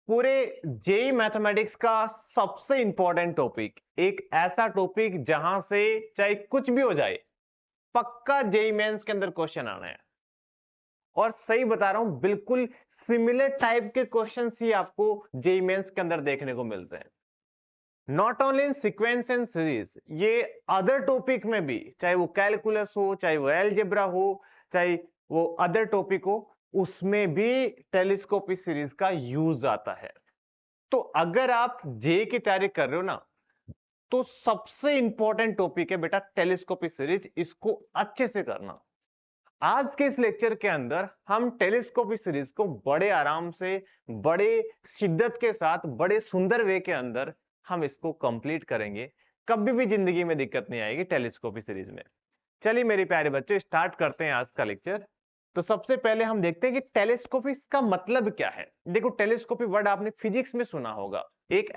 पूरे JEE mathematics का सबसे इंपॉर्टेंट टॉपिक, एक ऐसा टॉपिक जहां से चाहे कुछ भी हो जाए, पक्का जेई मेंस के अंदर क्वेश्चन आना है। और सही बता रहा हूं, बिल्कुल सिमिलर टाइप के क्वेश्चंस ही आपको जेई मेंस के अंदर देखने को मिलते हैं। Not only in sequence and series, ये अदर टॉपिक में भी, चाहे वो कैलकुलस हो, चाहे वो एलजेब्रा हो, चाहे वो अदर टॉपिक हो, उसमें भी टेलीस्कोपिक सीरीज का यूज आता है। तो अगर आप जे की तैयारी कर रहे हो ना, तो सबसे इंपॉर्टेंट टॉपिक है बेटा टेलीस्कोपिक सीरीज, इसको अच्छे से करना। आज के इस लेक्चर के अंदर हम टेलीस्कोपिक सीरीज को बड़े आराम से, बड़े शिद्दत के साथ, बड़े सुंदर वे के अंदर हम इसको कंप्लीट करेंगे। कभी भी जिंदगी में दिक्कत नहीं आएगी टेलीस्कोपिक सीरीज में। चलिए मेरे प्यारे बच्चों, स्टार्ट करते हैं आज का लेक्चर। तो सबसे पहले हम देखते हैं कि टेलीस्कोपी का मतलब क्या है। देखो, टेलीस्कोपी वर्ड आपने फिजिक्स में सुना होगा। एक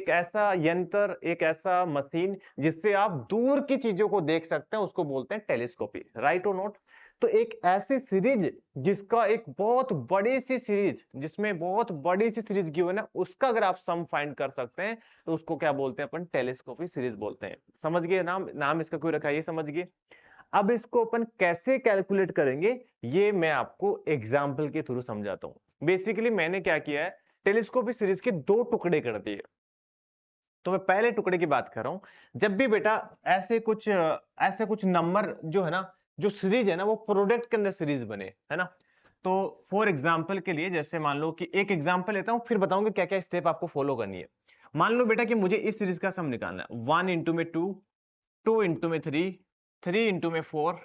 ऐसा यंत्र, एक ऐसा मशीन जिससे आप दूर की चीजों को देख सकते हैं, उसको बोलते हैं टेलीस्कोपी, राइट और नॉट। तो एक ऐसी सीरीज जिसका एक बहुत बड़ी सी सीरीज, जिसमें बहुत बड़ी सी सीरीज गिवन है, उसका अगर आप सम फाइंड कर सकते हैं तो उसको क्या बोलते हैं अपन? टेलीस्कोपिक सीरीज बोलते हैं। समझ गए? नाम इसका क्यों रखा है ये समझ गए। अब इसको अपन कैसे कैलकुलेट करेंगे, ये मैं आपको एग्जांपल के थ्रू समझाता हूं। बेसिकली मैंने क्या किया है, टेलीस्कोपिक सीरीज के दो टुकड़े कर दिए। तो मैं पहले टुकड़े की बात कर रहा हूं। जब भी बेटा ऐसे कुछ नंबर जो है ना, जो सीरीज है ना, वो प्रोडक्ट के अंदर सीरीज बने, है ना। तो फॉर एग्जांपल के लिए, जैसे मान लो कि एक एग्जांपल लेता हूं, फिर बताऊंगा क्या क्या स्टेप आपको फॉलो करनी है। मान लो बेटा कि मुझे इस सीरीज का सम निकालना है। 1 इंटू में 2, 2 इंटू में 3, 3 इंटू में 4,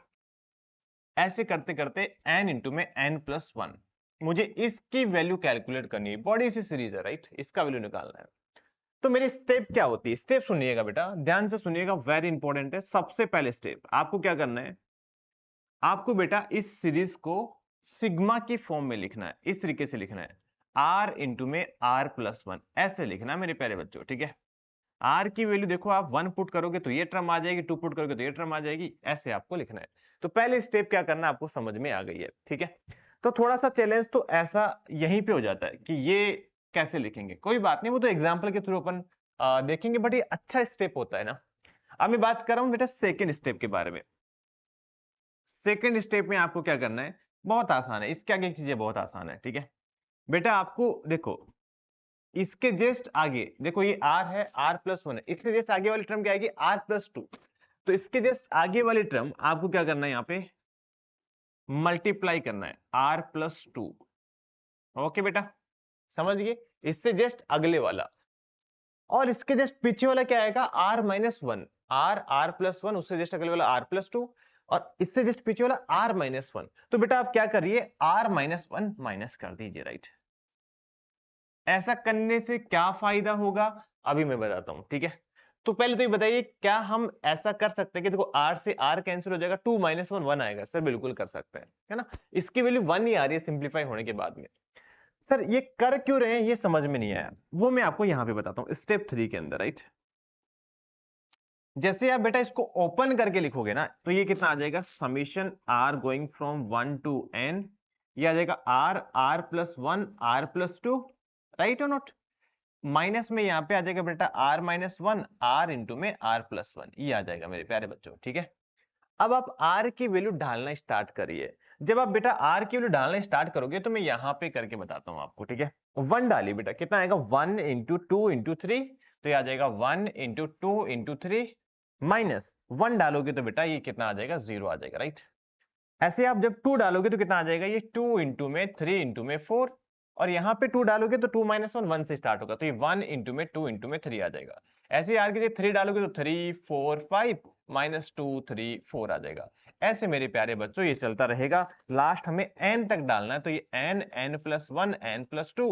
ऐसे करते करते n इंटू में n प्लस 1। मुझे इसकी वैल्यू कैलकुलेट करनी है, बड़ी सी सीरीज है, राइट। इसका वैल्यू निकालना है। तो मेरी स्टेप क्या होती है? स्टेप सुनिएगा बेटा, ध्यान से सुनिएगा, वेरी इंपॉर्टेंट है। सबसे पहले स्टेप आपको क्या करना है, आपको बेटा इस सीरीज को सिग्मा की फॉर्म में लिखना है। इस तरीके से लिखना है, r इंटू में r प्लस 1, ऐसे लिखना है मेरे प्यारे बच्चों, ठीक है। r की वैल्यू देखो, आप 1 पुट करोगे तो ये टर्म आ जाएगी, 2 पुट करोगे तो ये टर्म आ जाएगी, ऐसे आपको लिखना है। तो पहले स्टेप क्या करना है आपको समझ में आ गई है, ठीक है। तो थोड़ा सा चैलेंज तो ऐसा यहीं पे हो जाता है कि ये कैसे लिखेंगे। कोई बात नहीं, वो तो एग्जाम्पल के थ्रू अपन देखेंगे, बट ये अच्छा स्टेप होता है ना। अब मैं बात कर रहा हूं बेटा सेकेंड स्टेप के बारे में। सेकेंड स्टेप में आपको क्या करना है, बहुत आसान है। इसके आगे की चीजें बहुत आसान है, ठीक है। बेटा आपको देखो, इसके जस्ट आगे देखो, ये r है, r प्लस 1 है, इसके जस्ट आगे वाली टर्म क्या आएगी? r plus 2। तो इसके जस्ट आगे वाली टर्म आपको क्या करना है, यहाँ पे मल्टीप्लाई करना है, r प्लस 2। ओके बेटा, समझ गए? इससे जस्ट अगले वाला, और इसके जस्ट पीछे वाला क्या आएगा? r minus 1। r प्लस 1, उससे जस्ट अगले वाला r प्लस 2, और इससे जस्ट पीछे वाला r माइनस 1। तो बेटा आप क्या करिए, r माइनस 1 माइनस कर दीजिए, राइट। ऐसा करने से क्या फायदा होगा, अभी मैं बताता हूं, ठीक है। तो पहले तो ये बताइए, क्या हम ऐसा कर सकते हैं कि देखो r से r कैंसिल हो जाएगा, 2 माइनस 1 1 आएगा? सर बिल्कुल कर सकते हैं, है ना। इसकी वैल्यू 1 ही आ रही है सिंप्लीफाई होने के बाद में। सर ये कर क्यों रहे हैं, ये समझ में नहीं आया, वो मैं आपको यहां पे बताता हूं स्टेप 3 के अंदर, राइट। जैसे आप बेटा इसको ओपन करके लिखोगे ना, तो ये कितना आ जाएगा, summation r going from 1 to n, ये आ जाएगा r plus 1 r plus 2, right और नॉट। माइनस में यहां पे आ जाएगा बेटा r माइनस 1 r इंटू में r प्लस 1, ये आ जाएगा मेरे प्यारे बच्चों, ठीक है। अब आप r की वैल्यू डालना स्टार्ट करिए। जब आप बेटा r की वैल्यू डालना स्टार्ट करोगे तो मैं यहां पे करके बताता हूं आपको, ठीक है। 1 डालिए बेटा, कितना आएगा? 1 इंटू 2 इंटू 3, तो ये आ जाएगा 1 इंटू 2 इंटू 3, माइनस 1 डालोगे तो बेटा ये कितना आ जाएगा? 0 आ जाएगा, राइट। ऐसे आप जब 2 डालोगे तो कितना आ जाएगा? ये 2 इंटू में 3 इंटू में 4, और यहां पे 2 डालोगे तो 2 माइनस 1 1 से स्टार्ट होगा, तो ये 1 इंटू में 2 इंटू में 3 आ जाएगा। ऐसे ही आर की 3 डालोगे तो 3 4 5 माइनस 2 3 4 आ जाएगा। ऐसे मेरे प्यारे बच्चों ये चलता रहेगा, लास्ट हमें n तक डालना है, तो ये n n plus 1 n plus 2,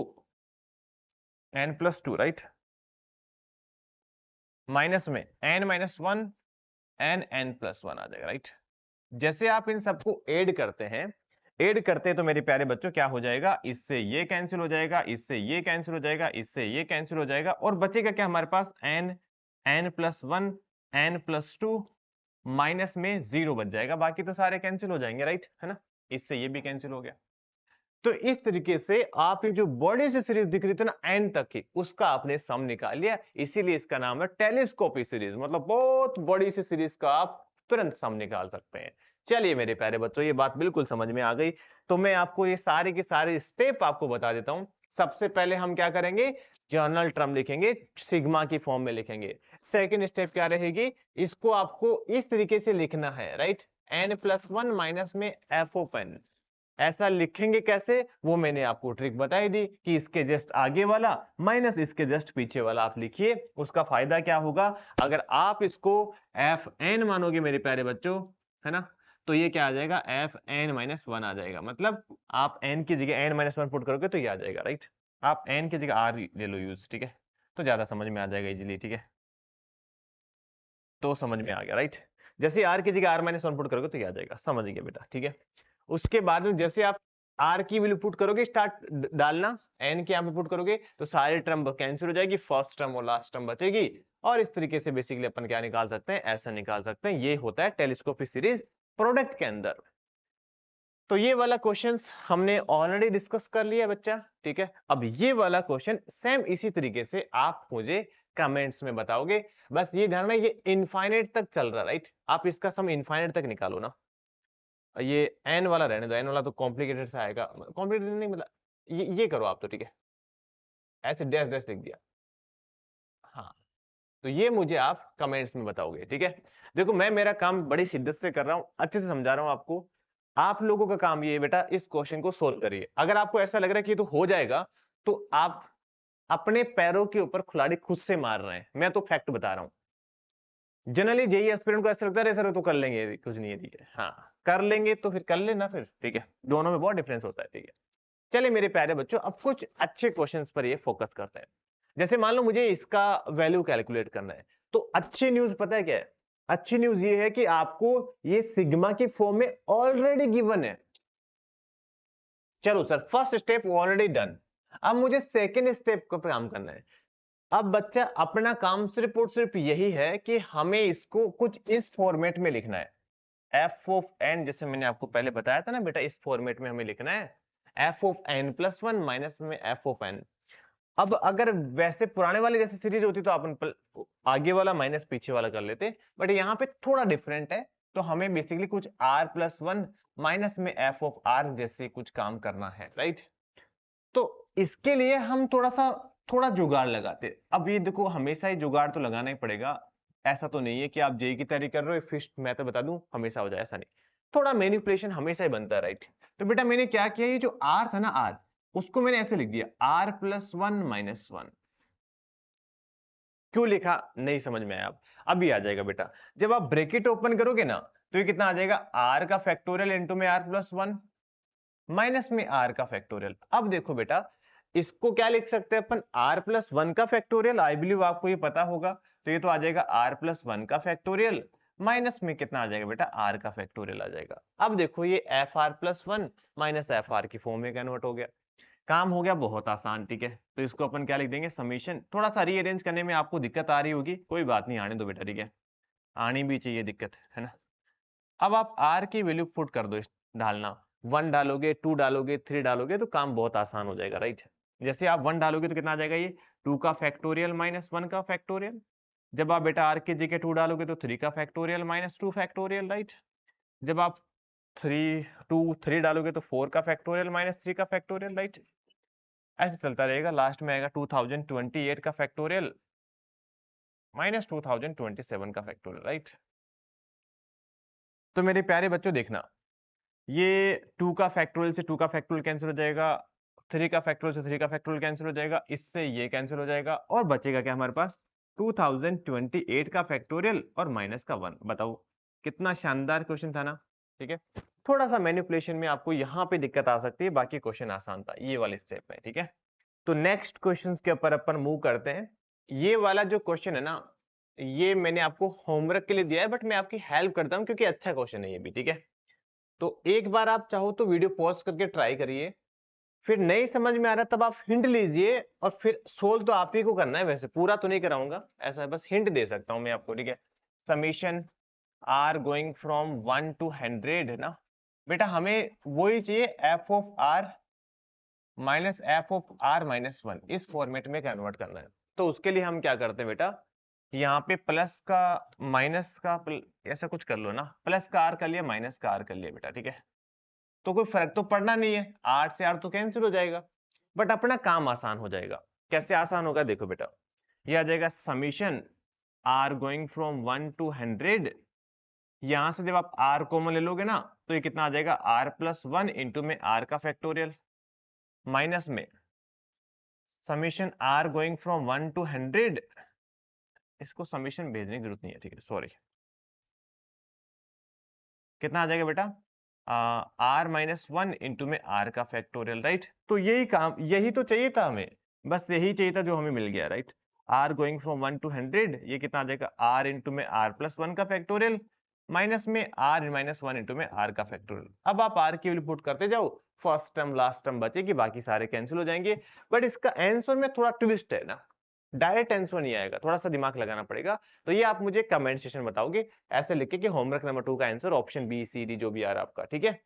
n plus 2, right. Minus में n minus 1 n n plus 1 आ जाएगा, राइट। जैसे आप इन सबको ऐड करते हैं तो मेरे प्यारे बच्चों क्या हो जाएगा, इससे ये कैंसिल हो जाएगा, इससे ये कैंसिल हो जाएगा, इससे ये कैंसिल हो जाएगा, और बचेगा क्या हमारे पास? n n plus 1 n plus 2, minus में 0 बच जाएगा, बाकी तो सारे कैंसिल हो जाएंगे, राइट, है ना। इससे ये भी कैंसिल हो गया। तो इस तरीके से आप ये जो बड़ी सी सीरीज दिख रही थी ना एन तक की, उसका आपने सम निकाल लिया, इसीलिए इसका नाम है टेलीस्कोपिक सीरीज। मतलब बहुत बड़ी सी सीरीज का आप तुरंत सम निकाल सकते हैं। चलिए मेरे प्यारे बच्चों, ये बात बिल्कुल समझ में आ गई। तो मैं आपको ये सारे के सारे स्टेप आपको बता देता हूं। सबसे पहले हम क्या करेंगे, जर्नल टर्म लिखेंगे, सिग्मा की फॉर्म में लिखेंगे। सेकेंड स्टेप क्या रहेगी, इसको आपको इस तरीके से लिखना है, राइट, n+1 माइनस में f ऑफ n। ऐसा लिखेंगे कैसे, वो मैंने आपको ट्रिक बताई दी कि इसके जस्ट आगे वाला माइनस इसके जस्ट पीछे वाला आप लिखिए। उसका फायदा क्या होगा, अगर आप इसको fn मानोगे मेरे प्यारे बच्चों, है ना, तो ये क्या आ जाएगा, fn-1 आ जाएगा। मतलब आप n की जगह n-1 पुट करोगे तो ये आ जाएगा, राइट। आप n की जगह r ले लो यूज, ठीक है, तो ज्यादा समझ में आ जाएगा इजीली, ठीक है। तो समझ में आ गया, राइट। जैसे r की जगह r-1 पुट करोगे तो ये आ जाएगा, समझ गया बेटा, ठीक है। उसके बाद में जैसे आप r की वैल्यू पुट करोगे, स्टार्ट डालना, n के यहाँ पे पुट करोगे तो सारे टर्म कैंसिल हो जाएगी, फर्स्ट टर्म और लास्ट टर्म बचेगी। और इस तरीके से बेसिकली अपन क्या निकाल सकते हैं, ऐसा निकाल सकते हैं। ये होता है टेलीस्कोपिक सीरीज प्रोडक्ट के अंदर। तो ये वाला क्वेश्चन हमने ऑलरेडी डिस्कस कर लिया बच्चा, ठीक है। अब ये वाला क्वेश्चन सेम इसी तरीके से आप मुझे कमेंट्स में बताओगे। बस ये ध्यान में, ये इनफाइनाइट तक चल रहा है, राइट। आप इसका सम इनफाइनाइट तक निकालो ना। ये एन वाला रहने दो, एन वाला तो कॉम्प्लिकेटेड सा आएगा, कॉम्प्लिकेटेड नहीं, मतलब ये करो आप तो, ठीक है, ऐसे डैश डैश लिख दिया। हाँ, तो ये मुझे आप कमेंट्स में बताओगे, ठीक है। देखो मैं मेरा काम बड़ी शिद्दत से कर रहा हूं, अच्छे से समझा रहा हूं आपको। आप लोगों का काम ये है बेटा, इस क्वेश्चन को सोल्व करिए। अगर आपको ऐसा लग रहा है कि ये तो हो जाएगा, तो आप अपने पैरों के ऊपर कुल्हाड़ी खुद से मार रहे हैं। मैं तो फैक्ट बता रहा हूं। जनरली जेई एस्पिरेंट को ऐसा लगता है सर तो कर लेंगे, कुछ नहीं है, ठीक है। हाँ, कर लेंगे तो फिर कर लेना फिर, ठीक है। दोनों में बहुत डिफरेंस होता है, ठीक है। चलिए मेरे प्यारे बच्चों, अब कुछ अच्छे क्वेश्चंस पर ये फोकस करते हैं। जैसे मान लो मुझे इसका वैल्यू कैलकुलेट करना है, तो अच्छी न्यूज पता है क्या है, अच्छी न्यूज ये है कि आपको ये सिग्मा की फॉर्म में ऑलरेडी गिवन है। चलो sir, first step already done. अब मुझे सेकेंड स्टेप पर काम करना है। अब बच्चा अपना काम सिर्फ और सिर्फ यही है कि हमें इसको कुछ इस फॉर्मेट में लिखना है, f ऑफ n, जैसे मैंने आपको पहले बताया था ना बेटा, इस फॉर्मेट में हमें लिखना है f ऑफ n+1 माइनस में f ऑफ n। अब अगर वैसे पुराने वाले जैसे सीरीज होती तो अपन आगे वाला माइनस पीछे वाला कर लेते, बट यहाँ पे थोड़ा डिफरेंट है। तो हमें बेसिकली कुछ r+1 माइनस में f ऑफ r जैसे कुछ काम करना है, राइट। तो इसके लिए हम थोड़ा जुगाड़ लगाते। अब ये देखो, हमेशा ही जुगाड़ तो लगाना ही पड़ेगा। ऐसा तो नहीं है कि आप जेई की तैयारी कर रहे हो, फिर मैं तो बता दूं हमेशा हो जाए, ऐसा नहीं। थोड़ा मैनिपुलेशन हमेशा ही बनता है, राइट। तो बेटा मैंने क्या किया, ये जो r था ना, r, उसको मैंने ऐसे लिख दिया r+1 माइनस 1। क्यों लिखा नहीं समझ में आया, अब ये आ जाएगा बेटा। जब आप ब्रैकेट ओपन करोगे ना, तो ये कितना आ जाएगा, r का फैक्टोरियल इंटू में r+1 माइनस में r का फैक्टोरियल। अब देखो बेटा, इसको क्या लिख सकते हैं अपन, r+1 का फैक्टोरियल, आई बिलीव आपको ये पता होगा। तो ये तो आ जाएगा r+1 का फैक्टोरियल माइनस में कितना आ जाएगा बेटा, r का फैक्टोरियल आ जाएगा। अब देखो ये fr+1 माइनस fr की फॉर्म में कन्वर्ट हो गया। काम हो गया बहुत आसान, ठीक है। तो इसको अपन क्या लिख देंगे, समीशन। थोड़ा सा रीअरेंज करने में आपको दिक्कत आ रही होगी, कोई बात नहीं, आने दो बेटा, ठीक है, आनी भी चाहिए दिक्कत, है ना। अब आप r की वैल्यू पुट कर दो, डालना, 1 डालोगे, 2 डालोगे, 3 डालोगे तो काम बहुत आसान हो जाएगा, राइट। जैसे आप 1 डालोगे तो कितना आ जाएगा, ये 2 का फैक्टोरियल माइनस 1 का फैक्टोरियल। जब आप बेटा r की जगह 2 डालोगे तो 3 का फैक्टोरियल माइनस 2 फैक्टोरियल, राइट। जब आप 3 डालोगे तो 4 का फैक्टोरियल माइनस 3 का फैक्टोरियल, राइट। ऐसे चलता रहेगा, लास्ट में आएगा 2028 का फैक्टोरियल माइनस 2027 का फैक्टोरियल, राइट। तो मेरे प्यारे बच्चों देखना, ये 2 का फैक्टोरियल से 2 का फैक्टोरियल कैंसिल हो जाएगा, 3 का फैक्टोरियल से 3 का फैक्टोरियल कैंसिल हो जाएगा, इससे ये कैंसिल हो जाएगा, और बचेगा क्या हमारे पास, 2028 का फैक्टोरियल और माइनस का 1। बताओ कितना शानदार क्वेश्चन था ना, ठीक है। थोड़ा सा मैनिपुलेशन में आपको यहाँ पे दिक्कत आ सकती है, बाकी क्वेश्चन आसान था ये वाले स्टेप में, ठीक है। तो नेक्स्ट क्वेश्चन के ऊपर अपन मूव करते हैं। ये वाला जो क्वेश्चन है ना, ये मैंने आपको होमवर्क के लिए दिया है, बट मैं आपकी हेल्प करता हूँ क्योंकि अच्छा क्वेश्चन है ये भी, ठीक है। तो एक बार आप चाहो तो वीडियो पॉज करके ट्राई करिए, फिर नहीं समझ में आ रहा तब आप हिंट लीजिए, और फिर सोल्व तो आप ही को करना है, वैसे पूरा तो नहीं कराऊंगा, ऐसा बस हिंट दे सकता हूं मैं आपको, ठीक है। Summation r going from 1 to 100 है ना बेटा, हमें वही चाहिए, f of r minus f of r minus one, इस फॉर्मेट में कन्वर्ट करना है। तो उसके लिए हम क्या करते हैं बेटा, यहाँ पे प्लस का माइनस का ऐसा कुछ कर लो ना, प्लस का आर कर लिया, माइनस का आर कर लिया बेटा, ठीक है। तो कोई फर्क तो पड़ना नहीं है, आर से आर तो कैंसिल हो जाएगा, बट अपना काम आसान हो जाएगा। कैसे आसान होगा, देखो बेटा, ये आ जाएगा summation r going from 1 to 100। यहां से जब आप आर कॉमन ले लोगे ना, तो ये कितना आ जाएगा, आर प्लस वन इंटू में आर का फैक्टोरियल, माइनस में summation r going from 1 to 100। इसको समीशन भेजने की जरूरत नहीं है, ठीक है, सॉरी। कितना आ जाएगा बेटा, आर माइनस वन इंटू में आर का फैक्टोरियल, राइट। तो यही काम, यही तो चाहिए था हमें, बस यही चाहिए था जो हमें मिल गया, right. R going from 1 to 100, ये कितना आ जाएगा, आर इंटू में आर प्लस वन का फैक्टोरियल, माइनस में आर माइनस वन इंटू में आर का फैक्टोरियल। अब आप आर की वैल्यू पुट करते जाओ, फर्स्ट टर्म लास्ट टर्म बचेगी, बाकी सारे कैंसिल हो जाएंगे। बट इसका आंसर में थोड़ा ट्विस्ट है ना, डायरेक्ट आंसर नहीं आएगा, थोड़ा सा दिमाग लगाना पड़ेगा। तो ये आप मुझे कमेंट सेक्शन में बताओगे, ऐसे लिख के कि होमवर्क नंबर 2 का answer option B C D जो भी आ रहा है आपका, ठीक है।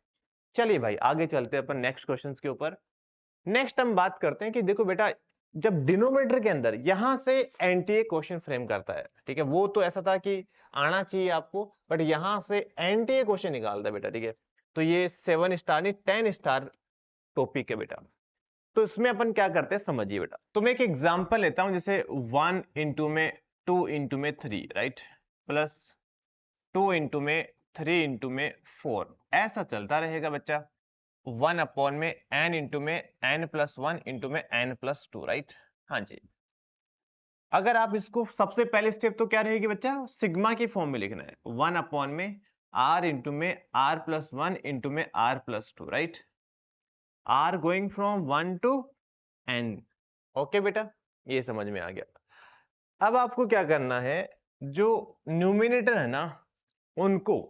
चलिए भाई आगे चलते हैं अपन नेक्स्ट क्वेश्चंस के ऊपर। नेक्स्ट हम बात करते हैं कि देखो बेटा, जब डिनोमिनेटर के अंदर यहां से एनटीए क्वेश्चन फ्रेम करता है, ठीक है, वो तो ऐसा था कि आना चाहिए आपको, बट यहां से एनटीए क्वेश्चन निकालता है बेटा, ठीक है। तो ये 7 स्टार नहीं 10 स्टार टॉपिक है बेटा। तो इसमें अपन क्या करते हैं समझिए बेटा, तो मैं एक एग्जांपल लेता हूं, जैसे 1 इंटू में 2 इंटू में 3, राइट, प्लस 2 इंटू में 3 इंटू में 4, ऐसा चलता रहेगा बच्चा। 1 अपॉन में n इंटू में n प्लस वन इंटू में n प्लस टू, राइट। हाँ जी, अगर आप इसको सबसे पहले स्टेप तो क्या रहेगी बच्चा, सिग्मा की फॉर्म में लिखना है, 1 अपॉन में r इंटू में r प्लस वन इंटू में r plus two, right. r going from 1 to n, okay बेटा, ये समझ में आ गया। अब आपको क्या करना है, जो न्यूमिनेटर है ना, उनको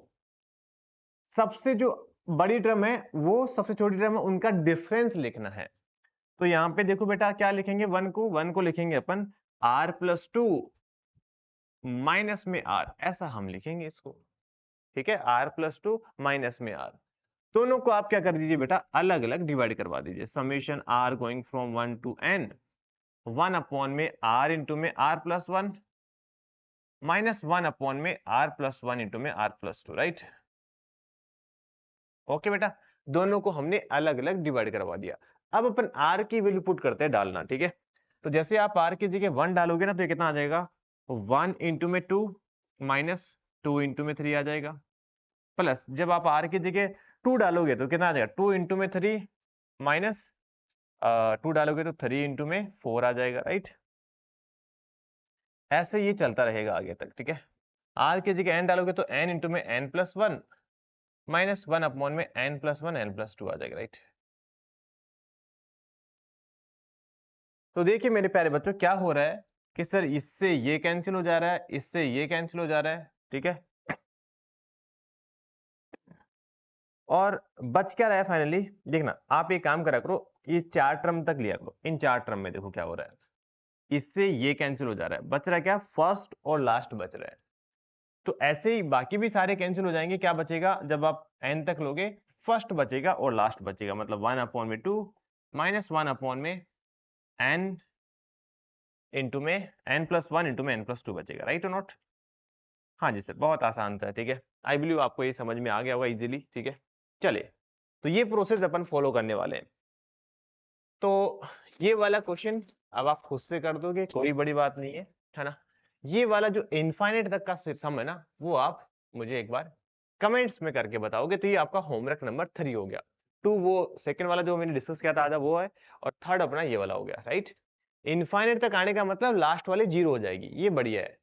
सबसे जो बड़ी टर्म है वो सबसे छोटी टर्म है, उनका डिफरेंस लिखना है। तो यहां पे देखो बेटा क्या लिखेंगे, 1 को लिखेंगे अपन r प्लस टू माइनस में r, ऐसा हम लिखेंगे इसको, ठीक है, r प्लस टू माइनस में r। दोनों को आप क्या कर दीजिए बेटा, अलग अलग डिवाइड करवा दीजिए, summation r going from 1 to n, 1 upon में r इंटू में r plus one minus 1 upon में r प्लस वन इंटू में r plus two, right. Okay बेटा, दोनों को हमने अलग अलग डिवाइड करवा दिया। अब अपन r की वैल्यू पुट करते हैं डालना, ठीक है। तो जैसे आप r की जगह 1 डालोगे ना, तो ये कितना आ जाएगा, 1 इंटू में 2 माइनस 2 इंटू में 3 आ जाएगा, प्लस जब आप r की जगह 2 डालोगे तो कितना आ जाएगा, 2 इंटू में 3 माइनस 2 डालोगे तो 3 इंटू में 4 आ जाएगा, राइट। ऐसे ये चलता रहेगा आगे तक, ठीक है। r की जगह n डालोगे तो n इंटू में n plus one minus 1 upon में n plus one n plus two आ जाएगा, राइट। तो देखिए मेरे प्यारे बच्चों क्या हो रहा है कि सर इससे ये कैंसिल हो जा रहा है, इससे ये कैंसिल हो जा रहा है, ठीक है। और बच क्या रहा है फाइनली, देखना आप एक काम करा करो, ये 4 टर्म तक लिया करो, इन 4 टर्म में देखो क्या हो रहा है, इससे ये कैंसिल हो जा रहा है, बच रहा है क्या, फर्स्ट और लास्ट बच रहा है। तो ऐसे ही बाकी भी सारे कैंसिल हो जाएंगे, क्या बचेगा, जब आप n तक लोगे, फर्स्ट बचेगा और लास्ट बचेगा, मतलब 1 अपॉन में 2 माइनस 1 अपॉन में n इंटू में n प्लस वन इंटू में n प्लस टू बचेगा, राइट और नॉट। हाँ जी सर, बहुत आसान था, ठीक है। आई बिलीव आपको ये समझ में आ गया होगा इजीली, ठीक है। चलिए, तो ये प्रोसेस अपन फॉलो करने वाले हैं। तो ये वाला क्वेश्चन अब आप खुद से कर दोगे, कोई बड़ी बात नहीं है ना। ये वाला जो इनफाइनाइट तक का सम है ना, वो आप मुझे एक बार कमेंट्स में करके बताओगे, तो ये आपका होमवर्क नंबर 3 हो गया। 2 वो सेकंड वाला जो मैंने डिस्कस किया था आधा वो है, और थर्ड अपना ये वाला हो गया, राइट। इनफाइनाइट तक आने का मतलब लास्ट वाले 0 हो जाएगी, ये बढ़िया है,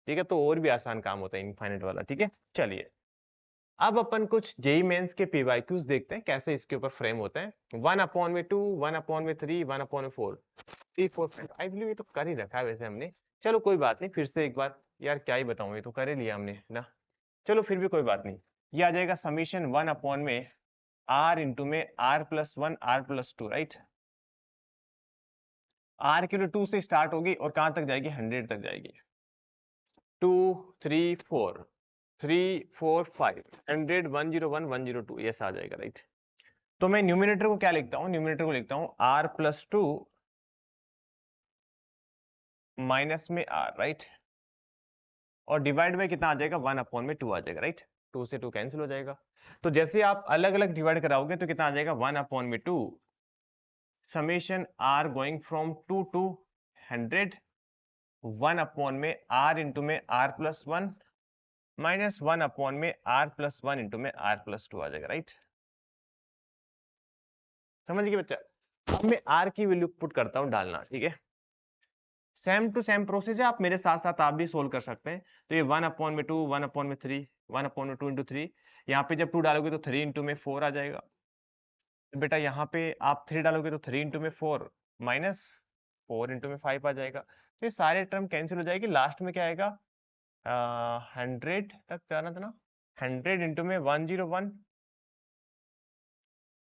ठीक है। तो और भी आसान काम होता है इनफाइनाइट वाला, ठीक है। चलिए, अब अपन कुछ जेई मेंस के पीवाईक्यूज देखते हैं, कैसे इसके ऊपर फ्रेम होते हैं। 1 अपॉन में 2, 1 अपॉन में 3, 1 अपॉन में 4, 3 4 5, आई बिलीव ये तो कर ही रखा है वैसे हमने। चलो कोई बात नहीं, फिर से एक बार, यार क्या ही बताऊं, ये तो कर ही लिया हमने ना। चलो फिर भी कोई बात नहीं, ये आ जाएगा समीशन 1 अपॉन में r इंटू में r plus one r plus two, right. r की 2 से स्टार्ट होगी और कहां तक जाएगी, 100 तक जाएगी। 2 3 4 3 4 5 100 101 102, ऐसा आ जाएगा, राइट। तो मैं न्यूमिनेटर को क्या लिखता हूं, न्यूमिनेटर को लिखता हूं r प्लस 2 माइनस में r, राइट, और डिवाइड बाय कितना आ जाएगा, 1 अपॉन में 2 आ जाएगा, राइट, 2 से 2 कैंसिल हो जाएगा। तो जैसे आप अलग अलग डिवाइड कराओगे तो कितना आ जाएगा, 1 अपॉन में 2 summation r going from 2 to 100 1 upon में r इंटू में r प्लस 1 माइनस 1 अपॉन में r प्लस 1 इंटू में r प्लस 2 आ जाएगा, राइट। समझ गए बच्चा। अब मैं r की वैल्यू पुट करता हूं डालना, ठीक है, सेम टू सेम प्रोसेस है, आप मेरे साथ साथ आप भी सोल्व कर सकते हैं। तो ये 1 अपॉन में 2 1 अपॉन में 3 1 अपॉन में 2 इंटू 3, यहाँ पे जब 2 डालोगे तो 3 इंटू में 4 आ जाएगा। बेटा यहाँ पे आप 3 डालोगे तो 3 इंटू में 4 माइनस 4 इंटू में 5 आ जाएगा। तो ये सारे टर्म कैंसिल हो जाएगी, लास्ट में क्या आएगा, 100 तक जाना था ना, 100 इंटू में 101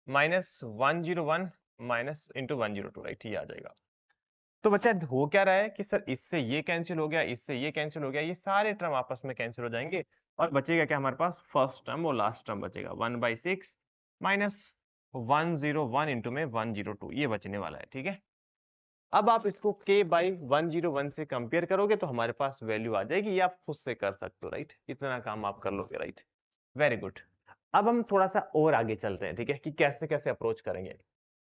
माइनस 101 माइनस इंटू 102, राइट, ये आ जाएगा। तो बच्चा हो क्या रहा है कि सर इससे ये कैंसिल हो गया, इससे ये कैंसिल हो गया, ये सारे टर्म आपस में कैंसिल हो जाएंगे और बचेगा क्या हमारे पास, फर्स्ट टर्म और लास्ट टर्म बचेगा, 1/6 माइनस 101 इंटू में 102, ये बचने वाला है, ठीक है। अब आप इसको k बाई 101 से कंपेयर करोगे तो हमारे पास वैल्यू आ जाएगी, ये आप खुद से कर सकते हो, राइट, इतना काम आप कर लोगे, राइट, वेरी गुड। अब हम थोड़ा सा और आगे चलते हैं, ठीक है, कि कैसे कैसे अप्रोच करेंगे।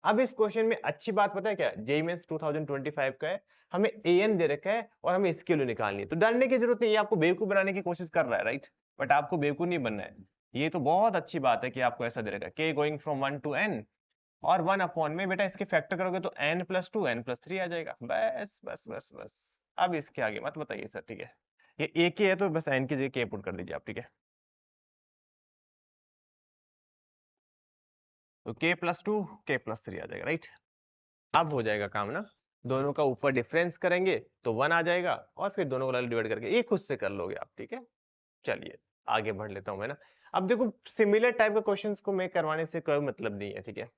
अब इस क्वेश्चन में अच्छी बात पता है क्या, जेईई मेंस 2025 का है, हमें an दे रखा है और हमें इसकी वैल्यू निकालनी है, तो डरने की जरूरत नहीं, ये आपको बेवकूफ बनाने की कोशिश कर रहा है, राइट, बट आपको बेवकूफ नहीं बनना है। ये तो बहुत अच्छी बात है कि आपको ऐसा दे रखा है, k going from 1 to n और 1 अपॉन में बेटा इसके फैक्टर करोगे तो n प्लस 2 n प्लस 3 आ जाएगा, बस बस बस बस। अब इसके आगे मत बताइए सर, ठीक है, ये एक ही है तो बस n की जगह k पुट कर दीजिए आप, ठीक है, तो k प्लस 2 k प्लस 3 आ जाएगा, राइट। अब हो जाएगा काम ना, दोनों का ऊपर डिफरेंस करेंगे तो 1 आ जाएगा और फिर दोनों को डिवाइड करके ये खुद से कर लोगे आप, ठीक है। चलिए आगे बढ़ लेता हूं मैं ना। अब देखो सिमिलर टाइप के क्वेश्चंस को मैं करवाने से कोई मतलब नहीं है, ठीक है,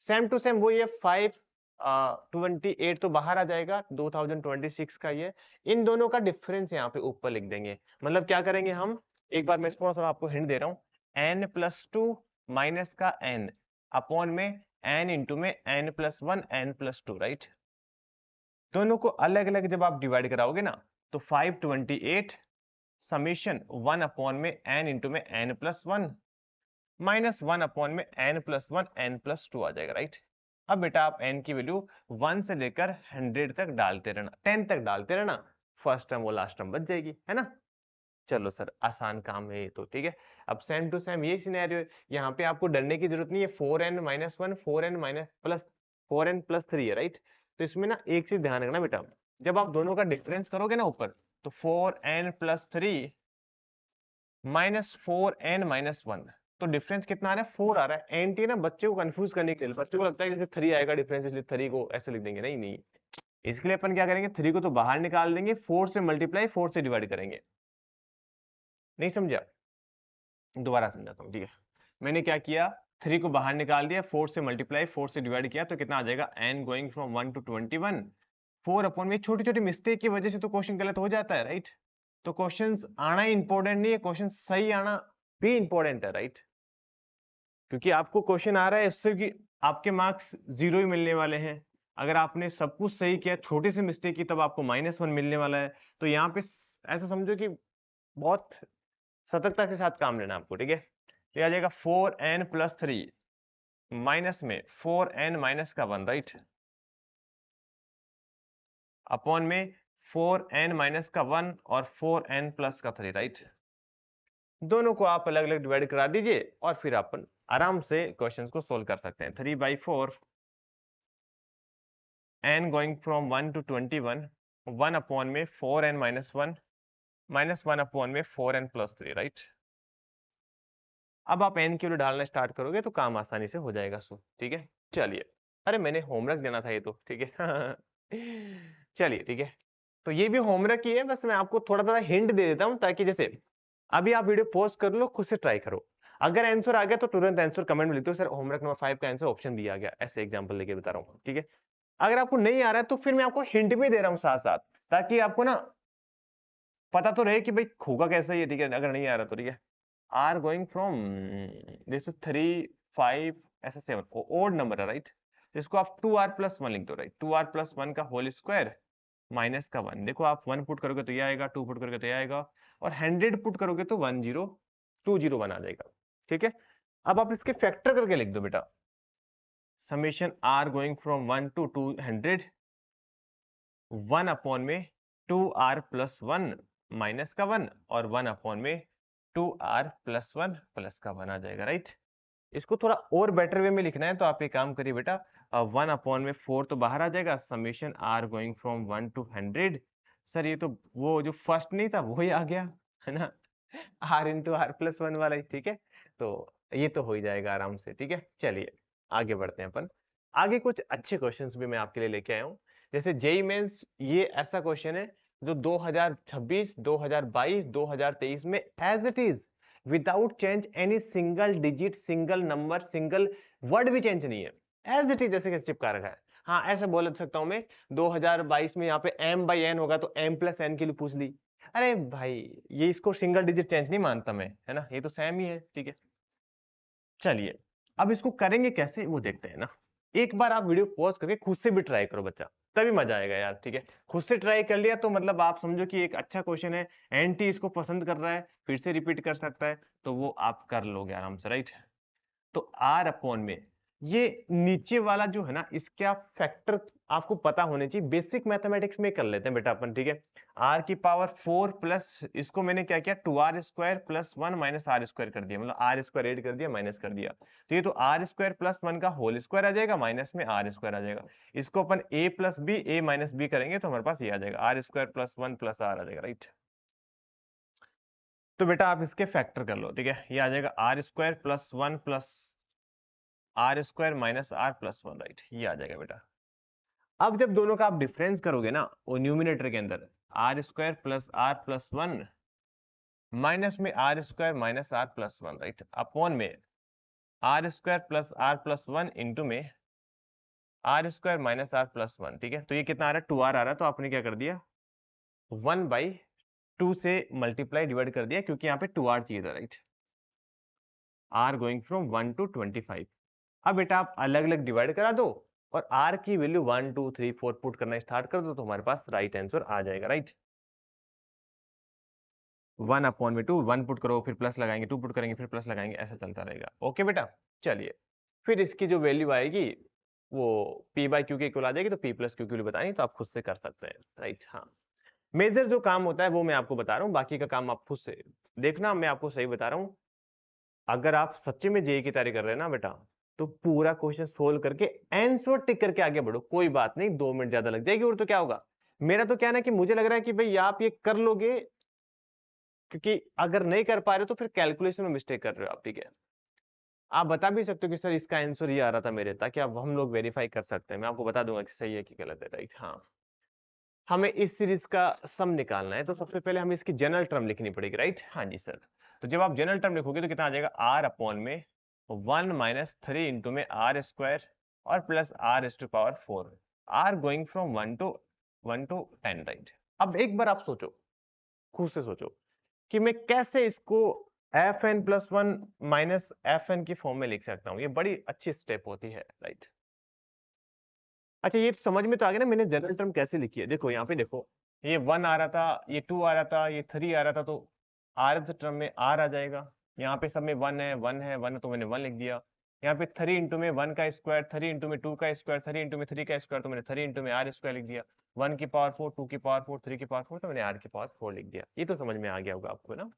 सेम टू सेम वही है, 528 तो बाहर आ जाएगा, 2026 का ये, इन दोनों का डिफरेंस यहाँ पे ऊपर लिख देंगे। मतलब क्या करेंगे हम, एक बार मैं थोड़ा सा आपको हिंट दे रहा हूँ, n प्लस 2 माइनस का n अपॉन में n इंटू में n plus 1 n plus 2, right. दोनों को अलग अलग जब आप डिवाइड कराओगे ना तो 528 समेशन 1 अपॉन में n इंटू में n प्लस 1 माइनस 1 अपॉन में n प्लस 1 n प्लस 2 आ जाएगा, राइट। अब बेटा आप n की वैल्यू 1 से लेकर 100 तक डालते रहना, 10 तक डालते रहना, फर्स्ट टर्म और लास्ट टर्म बच जाएगी, है ना। चलो सर आसान काम है ये तो, ठीक है। अब सेम टू सेम ये सिनेरियो है, यहाँ पे आपको डरने की जरूरत नहीं है, 4n minus 1 4n minus plus 4n plus 3 है, राइट। तो इसमें ना एक चीज ध्यान रखना बेटा, जब आप दोनों का डिफरेंस करोगे ना ऊपर, तो 4n plus 3 minus 4n minus 1, तो डिफरेंस कितना आ रहा है, 4 आ रहा है। एंटी ना बच्चे को कंफ्यूज करने के लिए, बच्चे को लगता है जैसे 3 आएगा डिफरेंस इसलिए 3 को ऐसे लिख देंगे, नहीं नहीं, इसके लिए अपन क्या करेंगे, 3 को तो बाहर निकाल देंगे, 4 से मल्टीप्लाई 4 से डिवाइड करेंगे। नहीं समझा, दोबारा समझाता हूँ, ठीक है। मैंने क्या किया, 3 को बाहर निकाल दिया, 4 से मल्टीप्लाई 4 से डिवाइड किया, तो कितना आ जाएगा, n going from 1 to 21 4 upon में छोटी छोटी मिस्टेक की वजह से तो क्वेश्चन गलत हो जाता है, राइट। तो क्वेश्चंस आना इंपॉर्टेंट नहीं है, क्वेश्चन सही आना भी इंपॉर्टेंट है, राइट। क्योंकि आपको क्वेश्चन आ रहा है उससे कि आपके मार्क्स 0 ही मिलने वाले हैं। अगर आपने सब कुछ सही किया, छोटी सी मिस्टेक की, तब आपको -1 मिलने वाला है। तो यहाँ पे ऐसा समझो कि बहुत सतर्कता के साथ काम लेना आपको, ठीक है। तो आ जाएगा 4n प्लस 3 माइनस में 4n माइनस का 1, राइट, अपॉन में 4n माइनस का 1 और 4n प्लस का 3, राइट। दोनों को आप अलग अलग डिवाइड करा दीजिए और फिर अपन आराम से क्वेश्चंस को सोल्व कर सकते हैं। 3/4 n going from 1 to 21 1 upon में 4n माइनस 1 माइनस 1 अपॉन में 4n प्लस 3, राइट। अब आप n की वैल्यू डालना स्टार्ट करोगे तो काम आसानी से हो जाएगा, सो ठीक है। चलिए, अरे मैंने होमवर्क देना था ये तो, ठीक है। चलिए ठीक है, तो ये भी होमवर्क ही है, बस मैं आपको थोड़ा थोड़ा हिंट दे देता हूं ताकि जैसे अभी आप वीडियो पोस्ट कर लो, खुद से ट्राई करो। अगर आंसर आ गया तो तुरंत आंसर कमेंट में लिख दो, सर होमवर्क नंबर 5 का आंसर ऑप्शन दिया गया, ऐसे एग्जांपल लेके बता रहा हूँ, ठीक है। अगर आपको नहीं आ रहा है तो फिर मैं आपको हिंट भी दे रहा हूँ साथ साथ, ताकि आपको ना पता तो रहे कि भाई होगा कैसे ये, ठीक है, अगर नहीं आ रहा तो, ठीक है। आर गोइंग फ्रॉम दिस 3 5 ऐसा 7 ओड नंबर है राइट, इसको आप 2r+1 लिख दो राइट, 2r+1 का होल स्क्वायर माइनस का 1। देखो आप 1 पुट करोगे तो ये आएगा, 2 पुट करोगे तो ये आएगा, और 100 पुट करोगे तो 1021 आ जाएगा। ठीक है, अब आप इसके फैक्टर करके लिख दो बेटा, summation r going from 1 to 200 1 upon में 2r+1 माइनस का 1 और 1 अपॉन में 2r+1 प्लस का 1 आ जाएगा राइट। इसको थोड़ा और बेटर वे में लिखना है तो आप एक काम करिए बेटा, 1 अपॉन में 4 तो बाहर आ जाएगा, summation r going from 1 to 100। Sir ये तो वो जो फर्स्ट नहीं था वही आ गया है ना, r इंटू r+1 वाला ही। ठीक है, तो ये तो हो ही जाएगा आराम से। ठीक है, चलिए आगे बढ़ते हैं अपन। आगे कुछ अच्छे क्वेश्चंस भी मैं आपके लिए लेके आया हूँ, जैसे जेई मेंस, ये ऐसा क्वेश्चन है जो 2026, 2022, 2023 में as it is without change any single digit, single number, single word भी चेंज नहीं है, एज इट इज जैसे कैसे चिपका रखा है। हाँ ऐसे बोल सकता हूं मैं, 2022 में यहाँ पे m/n होगा तो m+n के लिए पूछ ली। अरे भाई ये इसको सिंगल डिजिट चेंज नहीं मानता मैं, है ना, ये तो सेम ही है। ठीक है, चलिए अब इसको करेंगे कैसे वो देखते हैं ना। एक बार आप वीडियो पॉज करके खुद से भी ट्राई करो बच्चा, तभी मजा आएगा यार। ठीक है, खुद से ट्राई कर लिया तो मतलब आप समझो कि एक अच्छा क्वेश्चन है, एनटी इसको पसंद कर रहा है, फिर से रिपीट कर सकता है, तो वो आप कर लोगे आराम से राइट। तो r अपॉन में ये नीचे वाला जो है ना, इसका फैक्टर आपको पता होने चाहिए, बेसिक मैथमेटिक्स में कर लेते हैं बेटा अपन। ठीक है, r की पावर 4 प्लस इसको मैंने क्या किया, 2r² प्लस 1 माइनस r² कर दिया, मतलब r² ऐड कर दिया माइनस कर दिया, तो ये तो r² प्लस 1 का होल स्क्वायर आ जाएगा, माइनस में r² आ जाएगा। इसको अपन a plus b, a minus b करेंगे तो हमारे पास ये आ जाएगा, r² प्लस 1 प्लस r आ जाएगा राइट। तो बेटा आप इसके फैक्टर कर लो। ठीक है, ये आ जाएगा r² plus 1 plus r² minus r+1 right, ये आ जाएगा बेटा। अब जब दोनों का आप डिफरेंस करोगे ना वो न्यूमिनेटर के अंदर, r² प्लस r+1 माइनस में r² minus r+1 right, upon में r² प्लस r+1 इंटू में r² माइनस r+1। ठीक है, तो ये कितना आ रहा है, 2r आ रहा है, तो आपने क्या कर दिया 1/2 से मल्टीप्लाई डिवाइड कर दिया, क्योंकि यहाँ पे 2r चाहिए था right. r going from 1 to 25। अब बेटा आप अलग अलग डिवाइड करा दो और r की वैल्यू 1 2 3 4 पुट करना स्टार्ट कर दो, तो हमारे पास राइट आंसर आ जाएगा राइट। 1 अपॉन में 2, 1 पुट करो फिर प्लस लगाएंगे, 2 पुट करेंगे फिर प्लस लगाएंगे, ऐसा चलता रहेगा। ओके बेटा, चलिए फिर इसकी जो वैल्यू आएगी वो p/q के इक्वल आ जाएगी, तो p+q की वैल्यू बतानी तो आप खुद से कर सकते हैं राइट। हाँ, मेजर जो काम होता है वो मैं आपको बता रहा हूँ, बाकी का काम आप खुद से देखना, मैं आपको सही बता रहा हूँ। अगर आप सच्चे में जेईई की तैयारी कर रहे हैं ना बेटा, तो पूरा क्वेश्चन सोल्व करके आंसर टिक करके आगे बढ़ो, कोई बात नहीं 2 मिनट ज्यादा लग जाएगी और तो क्या होगा। मेरा तो कहना है कि मुझे लग रहा है कि भाई आप ये कर लोगे, क्योंकि अगर नहीं कर पा रहे तो फिर कैलकुलेशन में मिस्टेक कर रहे हो आप। ठीक है, आप बता भी सकते हो कि सर इसका आंसर ये आ रहा था मेरे, ताकि अब हम लोग वेरीफाई कर सकते हैं, मैं आपको बता दूंगा कि सही है कि गलत है राइट। हाँ, हमें इस सीरीज का सम निकालना है, तो सबसे पहले हमें इसकी जनरल टर्म लिखनी पड़ेगी राइट। हाँ जी सर, तो जब आप जनरल टर्म लिखोगे तो कितना आ जाएगा, r अपॉन में 1 माइनस 3 इंटू में r² और plus r⁴, r going from 1 to 10 right. अब एक बार आप सोचो, खुद से सोचो कि मैं कैसे इसको fn+1 माइनस fn की फॉर्म में लिख सकता हूँ, ये बड़ी अच्छी स्टेप होती है राइट। अच्छा ये समझ में तो आ गया ना मैंने जनरल टर्म कैसे लिखी है। देखो यहाँ पे देखो, ये 1 आ रहा था, ये 2 आ रहा था, ये 3 आ रहा था, तो rth टर्म में r आ जाएगा। यहाँ पे सब में 1 है 1 है 1 है, तो मैंने 1 लिख दिया। यहाँ पे 3 इंटू में 1 का स्क्वायर, 3 इंटू में 2 का स्क्वायर, 3 इंटू में 3 का स्क्वायर, तो मैंने 3 इंटू में r² लिख दिया। 1 की पावर 4, 2 की पावर 4, 3 की पावर 4, तो मैंने r की पावर 4 लिख दिया। ये तो समझ में आ गया होगा आपको ना।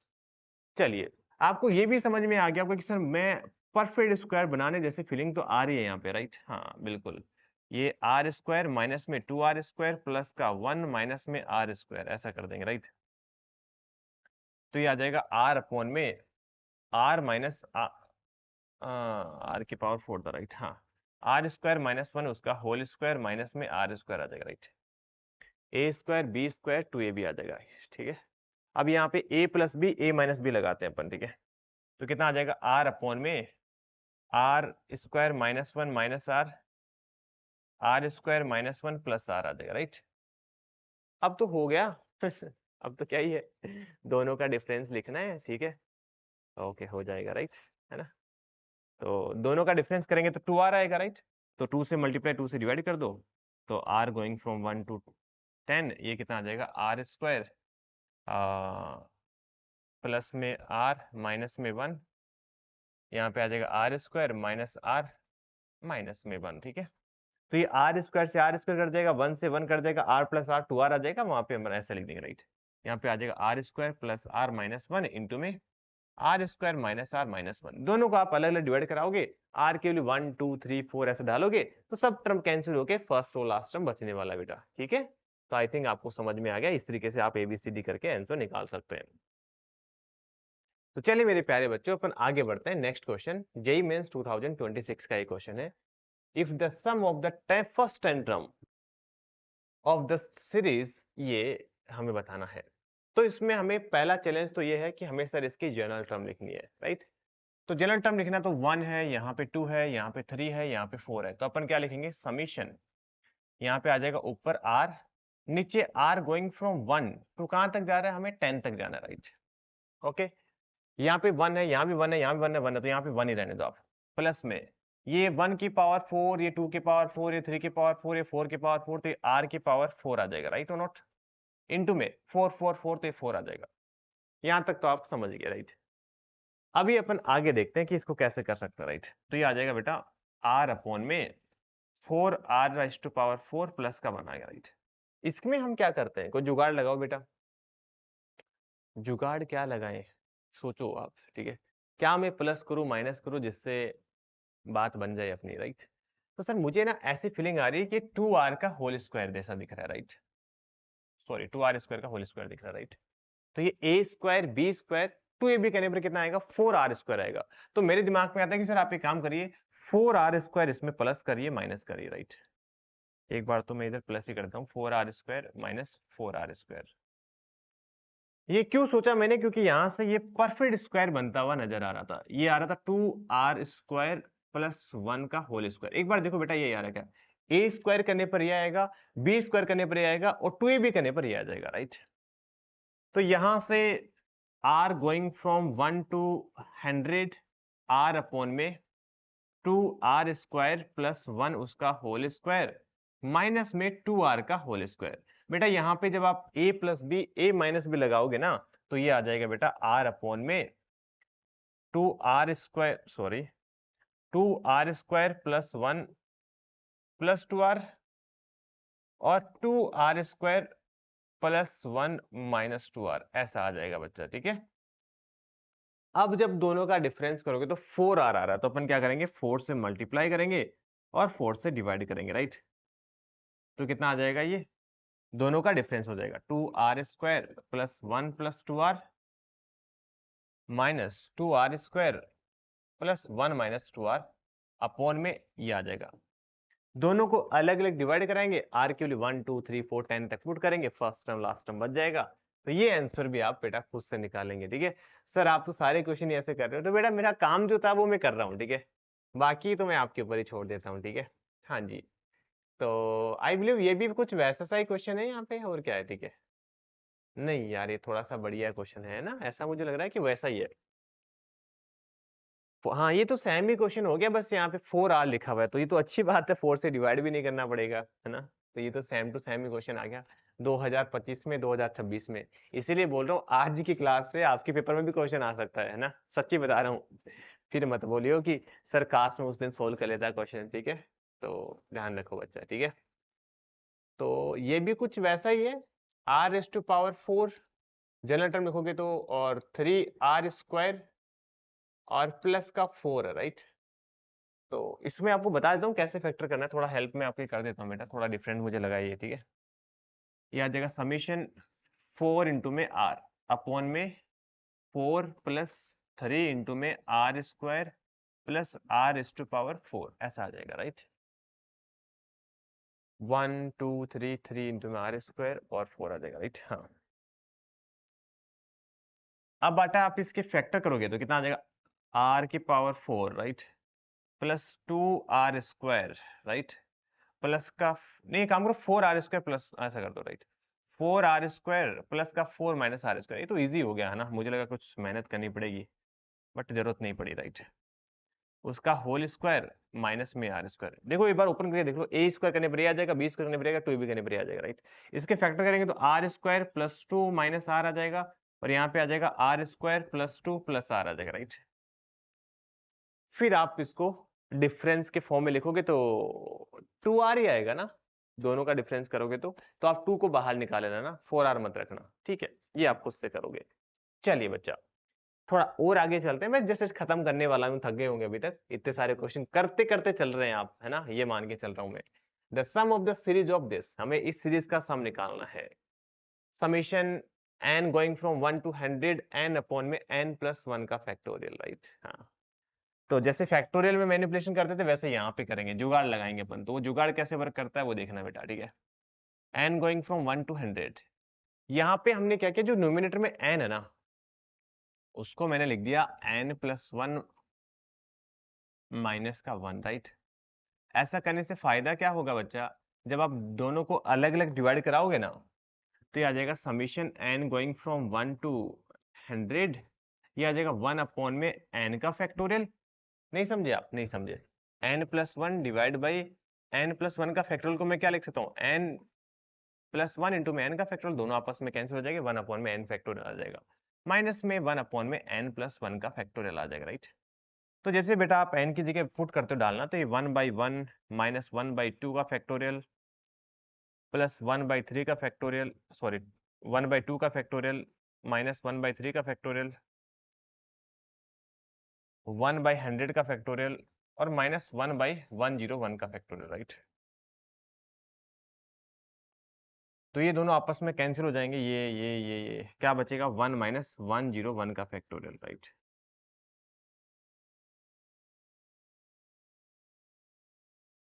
चलिए, आपको ये भी समझ में आ गया होगा कि सर मैं परफेक्ट स्क्वायर बनाने जैसे फीलिंग तो आ रही है यहाँ पे राइट। हाँ बिल्कुल, ये r² माइनस में 2r² प्लस का 1 माइनस में r², ऐसा कर देंगे राइट। तो ये आ जाएगा r अपॉन में r माइनस r की पावर 4 था राइट। हाँ, r² माइनस 1 उसका होल स्क्वायर माइनस में r² आ जाएगा राइट। a² b² 2ab आ जाएगा। ठीक है, अब यहाँ पे a plus b a minus b लगाते हैं अपन। ठीक है, तो कितना आ जाएगा, r अपॉन में r² minus 1 minus r² minus 1 plus r आ जाएगा राइट। अब तो हो गया अब तो क्या ही है, दोनों का डिफरेंस लिखना है। ठीक है, ओके हो जाएगा राइट, है ना। तो दोनों का डिफरेंस करेंगे तो 2r आएगा, राइट। तो 2 से मल्टीप्लाई 2 से डिवाइड कर दो, तो r गोइंग फ्रॉम 1 to 10, ये कितना आ जाएगा आर स्क्वायर प्लस में r माइनस में 1, यहाँ पे आ जाएगा are square minus r minus में 1, ठीक है। तो ये आर स्क्वायर से आर स्क्वायर कट जाएगा, 1 से 1 कट जाएगा, आर प्लस आर 2r आ जाएगा, वहां पे हम ऐसा लिख देंगे, राइट। यहाँ पे आ जाएगा are square plus R minus 1 into में R square minus R minus 1। दोनों को आप अलग अलग डिवाइड कराओगे, आर के लिए 1 2 3 4 ऐसे डालोगे तो सब टर्म कैंसिल होके फर्स्ट और लास्ट टर्म बचने वाला बेटा, ठीक है। तो आई थिंक आपको समझ में आ गया, इस तरीके से आप एबीसीडी करके आंसर निकाल सकते हैं। तो चलिए मेरे प्यारे बच्चों, अपन आगे बढ़ते हैं। नेक्स्ट क्वेश्चन जेईई मेंस 2026 का एक क्वेश्चन है। If the sum of the first 10 term of the series, ये हमें बताना है। तो इसमें हमें पहला चैलेंज तो ये है कि हमें सर इसकी जनरल टर्म लिखनी है, राइट। तो जनरल टर्म लिखना तो 1 है, यहाँ पे 2 है, यहाँ पे 3 है, यहाँ पे 4 है। तो अपन क्या लिखेंगे, समीशन, यहाँ पे आ जाएगा ऊपर r, नीचे r गोइंग फ्रॉम 1 तो कहां तक जा रहा है, हमें 10 तक जाना है, राइट। ओके, यहाँ पे 1 है, यहाँ भी 1 है, यहाँ भी 1 है, 1 है, तो यहाँ पे 1 ही रहने दो आप। प्लस में ये 1 की पावर 4, ये 2 की पावर 4, ये 3 की पावर 4, ये 4 की पावर 4, तो ये r की पावर 4 आ जाएगा, राइट और नॉट। इनटू में 4 4 4, तो ये 4 आ जाएगा। यहां तक तो आप समझ गए, राइट। अभी अपन आगे देखते हैं कि इसको कैसे कर सकते हैं, राइट। तो ये आ जाएगा बेटा r अपॉन में 4r rise to power 4 plus का 1 आ गया, राइट। इसमें हम क्या करते हैं, कोई जुगाड़ लगाओ बेटा। जुगाड़ क्या लगाएं, सोचो आप, ठीक है। क्या मैं प्लस करूं माइनस करूं जिससे बात बन जाए अपनी, राइट। तो सर मुझे ना ऐसी फीलिंग आ रही है कि 2r का होल स्क्वायर जैसा दिख रहा है, राइट। सॉरी 2r स्क्वायर का होल स्क्वायर दिख रहा है, राइट। तो ये a square b square 2ab करने पर कितना आएगा, 4r स्क्वायर आएगा। तो मेरे दिमाग में आता है कि सर आप एक काम करिए, 4r स्क्वायर इसमें प्लस करिए माइनस करिए, राइट। एक बार तो मैं इधर प्लस ही करता हूँ, 4r square minus 4r square. ये क्यों सोचा मैंने, क्योंकि यहां से ये परफेक्ट स्क्वायर बनता हुआ नजर आ रहा था। ये आ रहा था 2r स्क्वायर प्लस 1 का होल स्क्वायर। एक बार देखो बेटा ये आ रहा है क्या, a स्क्वायर करने पर ये आएगा, b स्क्वायर करने पर ये आएगा और 2ab करने पर ये आ जाएगा, राइट। तो यहां से r going from 1 to 100 r upon में 2r स्क्वायर प्लस 1 उसका होल स्क्वायर माइनस में 2r का होल स्क्वायर। बेटा यहाँ पे जब आप a plus b a minus b लगाओगे ना, तो ये आ जाएगा बेटा r अपॉन में 2r square, sorry 2r square plus 1 plus 2r और 2r square plus 1 minus 2r, ऐसा आ जाएगा बच्चा, ठीक है। अब जब दोनों का डिफरेंस करोगे तो 4r आ रहा है, तो अपन क्या करेंगे, 4 से मल्टीप्लाई करेंगे और 4 से डिवाइड करेंगे, राइट। तो कितना आ जाएगा, ये दोनों का डिफरेंस हो जाएगा 2r square plus 1 plus 2r minus 2r square plus 1 minus 2r upon में ये आ जाएगा। दोनों को अलग अलग डिवाइड कराएंगे, r के लिए 1 2 3 4 10 तक पुट करेंगे, फर्स्ट टर्म लास्ट टर्म बच जाएगा। तो ये आंसर भी आप बेटा खुद से निकालेंगे, ठीक है। सर आप तो सारे क्वेश्चन ऐसे कर रहे हो, तो बेटा मेरा काम जो था वो मैं कर रहा हूँ, ठीक है। बाकी तो मैं आपके ऊपर ही छोड़ देता हूँ, ठीक है। हाँ जी, तो आई बिलीव ये भी कुछ वैसा सा ही क्वेश्चन है यहाँ पे, और क्या है, ठीक है। नहीं यार, ये थोड़ा सा बढ़िया क्वेश्चन है ना, ऐसा मुझे लग रहा है कि वैसा ही है। हाँ ये तो सेम ही क्वेश्चन हो गया, बस यहाँ पे 4r लिखा हुआ है, तो ये तो अच्छी बात है, 4 से डिवाइड भी नहीं करना पड़ेगा, है ना। तो ये तो सेम टू सेम ही क्वेश्चन आ गया 2025 में 2026 में। इसीलिए बोल रहा हूँ आज की क्लास से आपके पेपर में भी क्वेश्चन आ सकता है ना, सच्ची बता रहा हूँ। फिर मत बोलियो कि सर काश में उस दिन सोल्व कर लेता क्वेश्चन, ठीक है। तो ध्यान रखो बच्चा, ठीक है। तो ये भी कुछ वैसा ही है, r⁴ जनरल टर्म लिखोगे तो, और 3r स्क्वायर और प्लस का 4 है, राइट। तो इसमें आपको बता देता हूँ कैसे फैक्टर करना है, थोड़ा हेल्प में आपकी कर देता हूँ बेटा, थोड़ा डिफरेंट मुझे लगा ये, ठीक है। ये आ जाएगा समीशन 4 इंटू में r अपॉन में 4 प्लस 3 इंटू में r स्क्वायर प्लस r⁴ ऐसा आ जाएगा, राइट। 1 2 3 3 इंटू में r स्क्वायर और 4 आ जाएगा, राइट। हाँ अब बेटा आप इसके फैक्टर करोगे तो कितना आ जाएगा, r की power 4, right, plus 2r square, right, plus का नहीं, काम करो 4r स्क्वायर प्लस ऐसा कर दो, राइट, 4r स्क्वायर प्लस का 4 माइनस r स्क्वायर। ये तो इजी हो गया है ना, मुझे लगा कुछ मेहनत करनी पड़ेगी, बट जरूरत नहीं पड़ी, राइट। उसका होल स्क्वायर माइनस में आर स्क्वायर। देखो एक बार ओपन करके देख लो, ए स्क्वायर करने पर ये आ जाएगा, बी स्क्वायर करने पर आएगा, 2b करने पर आ जाएगा, राइट। इसके फैक्टर करेंगे तो R square plus 2 minus R आ जाएगा, और यहाँ पे आ जाएगा are square plus 2 plus R आ जाएगा, राइट। फिर आप इसको डिफरेंस के फॉर्म में लिखोगे तो 2r ही आएगा ना, दोनों का डिफरेंस करोगे तो आप 2 को बाहर निकाल लेना ना, 4r मत रखना, ठीक है। ये आप खुद से करोगे। चलिए बच्चा, थोड़ा और आगे चलते हैं, मैं जैसे खत्म करने वाला हूँ, थक गए होंगे अभी तक, इतने सारे क्वेश्चन करते करते चल रहे हैं आप, है ना, ये मान के चल रहा हूं मैं। The sum of the series of this, हमें इस सीरीज का सम निकालना है। Summation n going from 1 to 100 n upon में n प्लस 1 का फैक्टोरियल, राइट। हाँ, तो जैसे फैक्टोरियल में मैनिपुलेशन करते थे वैसे यहाँ पे करेंगे, जुगाड़ लगाएंगे अपन। तो वो जुगाड़ कैसे वर्क करता है वो देखना बेटा, ठीक है। n गोइंग फ्रॉम 1 to 100, यहाँ पे हमने क्या किया, जो न्यूमिनेटर में n है ना, उसको मैंने लिख दिया n प्लस 1 माइनस का 1, राइट। ऐसा करने से फायदा क्या होगा बच्चा, जब आप दोनों को अलग अलग डिवाइड कराओगे ना, तो ये आ जाएगा summation n going from 1 to 100, ये आ जाएगा 1 अपॉन में n का फैक्टोरियल। नहीं समझे आप, नहीं समझे, n plus 1 divide by n plus 1 का फैक्टोरियल को मैं क्या लिख सकता हूँ, n प्लस 1 इंटू में n का फैक्टोरियल, दोनों आपस में कैंसिल हो जाएंगे, 1 अपॉन में n फैक्टोरियल आ जाएगा, माइनस में 1 अपॉन में n प्लस 1 का फैक्टोरियल आ जाएगा, राइट। तो जैसे बेटा आप n की जगह पुट करते हो डालना, तो ये 1/1 माइनस 1/2 का फैक्टोरियल प्लस 1/3 का फैक्टोरियल, सॉरी 1/2 का फैक्टोरियल माइनस 1/3 का फैक्टोरियल, 1/100 का फैक्टोरियल, और माइनस 1/101 का फैक्टोरियल, राइट। तो ये दोनों आपस में कैंसिल हो जाएंगे, ये क्या बचेगा, 1 माइनस 101 का फैक्टोरियल, राइट।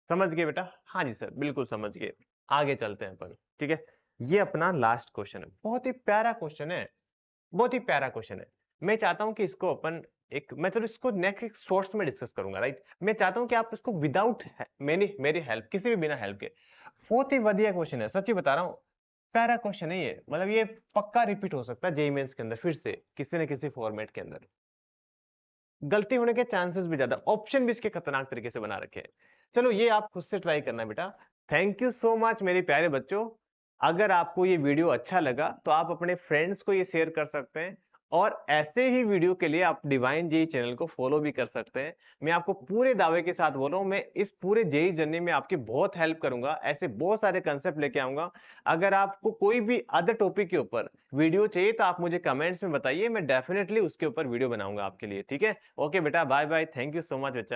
समझ गए बेटा, हाँ जी सर बिल्कुल समझ गए। आगे चलते हैं अपन, ठीक है। ये अपना लास्ट क्वेश्चन है, बहुत ही प्यारा क्वेश्चन है, बहुत ही प्यारा क्वेश्चन है। मैं चाहता हूं कि इसको अपन एक, मैं तो इसको नेक्स्ट शॉर्ट्स में डिस्कस करूंगा, राइट। मैं चाहता हूं कि आप इसको विदाउट मेरी हेल्प, किसी भी बिना हेल्प के, बहुत ही बढ़िया क्वेश्चन है, सच्ची बता रहा हूं, प्यारा क्वेश्चन है ये, मतलब ये पक्का रिपीट हो सकता है जेईई मेंस के अंदर फिर से किसी न किसी फॉर्मेट के अंदर। गलती होने के चांसेस भी ज्यादा, ऑप्शन भी इसके खतरनाक तरीके से बना रखे हैं। चलो ये आप खुद से ट्राई करना बेटा। थैंक यू सो मच मेरे प्यारे बच्चों। अगर आपको ये वीडियो अच्छा लगा तो आप अपने फ्रेंड्स को ये शेयर कर सकते हैं, और ऐसे ही वीडियो के लिए आप डिवाइन जेई चैनल को फॉलो भी कर सकते हैं। मैं आपको पूरे दावे के साथ बोल रहा हूं, मैं इस पूरे जेई जर्नी में आपकी बहुत हेल्प करूंगा, ऐसे बहुत सारे कंसेप्ट लेके आऊंगा। अगर आपको कोई भी अदर टॉपिक के ऊपर वीडियो चाहिए तो आप मुझे कमेंट्स में बताइए, मैं डेफिनेटली उसके ऊपर वीडियो बनाऊंगा आपके लिए, ठीक है। ओके बेटा, bye bye, thank you so much बच्चा।